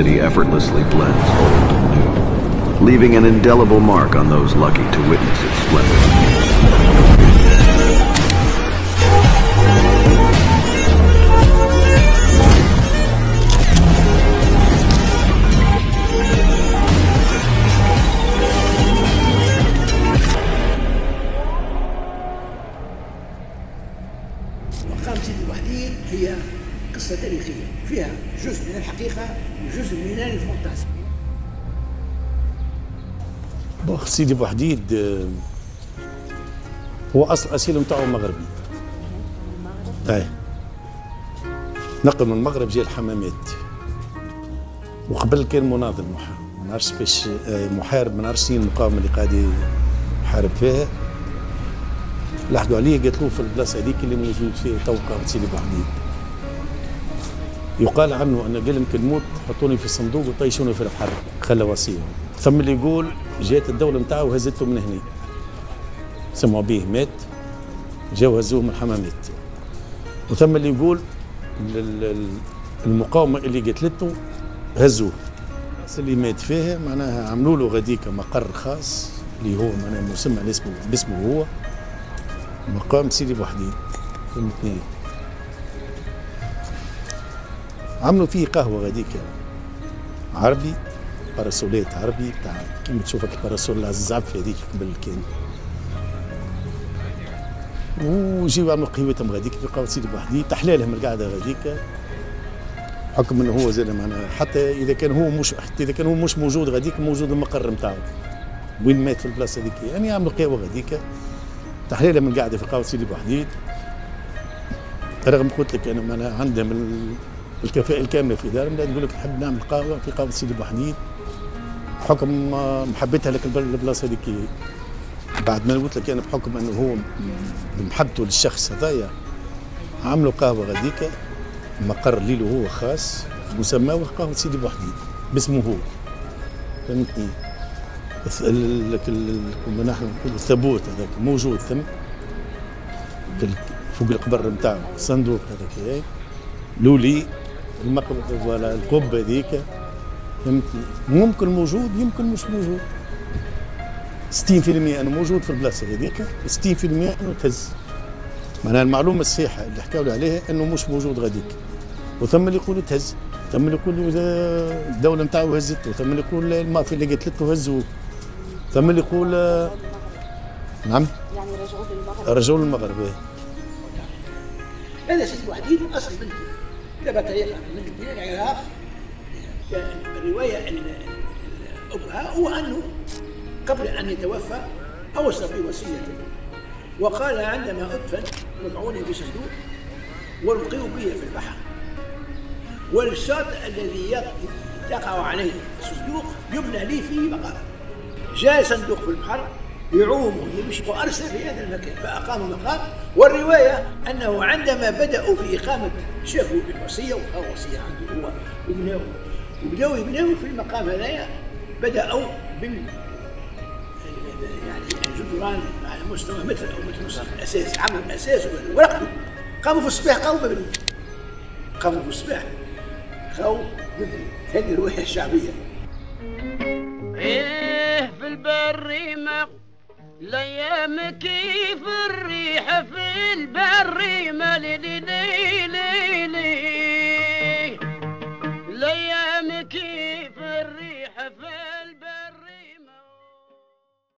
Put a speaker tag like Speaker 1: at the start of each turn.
Speaker 1: city effortlessly blends old and new, leaving an indelible mark on those lucky to witness its splendor.
Speaker 2: مقام سيدي بوحديد هي قصة تاريخية فيها جزء من الحقيقة وجزء من الفانتازم.
Speaker 3: سيدي بوحديد هو أصيله نتاعو مغربي. أي نقل من المغرب جاء الحمامات، وقبل كان مناضل ما نعرفش باش محارب، ما نعرفش المقاومة اللي قاعد يحارب فيها. لحقوا عليه قالت له في البلاصه هذيك اللي موجود فيه تو قائد سيدي بوحديد. يقال عنه ان قال يمكن نموت حطوني في الصندوق وطيشوني في البحر، خلى وصيه. ثم اللي يقول جات الدوله نتاعو وهزته من هنا، سمعوا به مات، جاو هزوه من الحمامات. وثم اللي يقول المقاومه اللي قتلته هزوه. اللي مات فيها معناها عملوا له غاديك مقر خاص اللي هو معناها مسمى باسمه هو، مقام سيدي بوحديد. فهمتني؟ عملوا فيه قهوه غاديك عربي، باراسولات عربي بتاع كيما تشوفك الباراسول الزعف هذيك قبل كان. وجيو عملوا قهوتهم غاديك في قهوه سيدي بوحديد، تحلالهم القعده غاديك، حكم انه هو زاد معناها حتى اذا كان هو مش موجود غاديك، موجود المقر نتاعو وين مات في البلاصه هذيك. يعني عملوا قهوه غاديك تحليله من قاعده في قهوه سيدي بوحديد، رغم قلت لك انا معناها عندهم الكفاءه الكامله في دارهم، لا تقول لك نحب نعمل قهوه في قهوه سيدي بوحديد بحكم محبتها لك البلاصه هذيك. بعد ما قلت لك انا بحكم انه هو بمحبته للشخص هذايا عملوا قهوه غاديك مقر ليله هو خاص وسموه قهوه سيدي بوحديد باسمه هو. فهمتني؟ كما نحن نقولوا الثبوت هذاك موجود ثم فوق القبر نتاعو الصندوق هذاك لولي المقبره ولا القبه هذيك. فهمتني؟ ممكن موجود يمكن مش موجود. 60% انه موجود في البلاصه هذيك و60% انه تهز. معناها المعلومه الصحيحه اللي حكاوا لي عليها انه مش موجود غاديك، وثم اللي يقولوا تهز، ثم اللي يقولوا الدوله نتاعو هزته، ثم اللي يقول المافيا اللي قتلته هزوه، ثم اللي يقول نعم
Speaker 4: يعني رجعوه للمغرب.
Speaker 3: رجعوه للمغرب.
Speaker 2: هذا سيدي بوحديد اصل بنتي كتب طريقه من العراق. الروايه ان ابها هو انه قبل ان يتوفى اوصى بوصيته وقال عندما ادفن وضعوني في صندوق والقوا بي في البحر، والشاطئ الذي يقع عليه الصندوق يبنى لي فيه مقام. جاء صندوق في البحر يعوم ويمشي وارسل في هذا المكان فاقاموا مقام. والروايه انه عندما بداوا في اقامه شافوا الوصيه وقالوا وصيه عنده هو وبداوا يبنوا في المقام هذايا، بداوا بال يعني الجدران على مستوى متر او متر ونص الاساس، عملوا الاساس ورقدوا، قاموا في الصباح قاموا ببنوا، قاموا في الصباح خاو ببنوا. هذه الروايه الشعبيه.
Speaker 5: ايه في البريمة الايام كيف الريحة في البريمة ليلي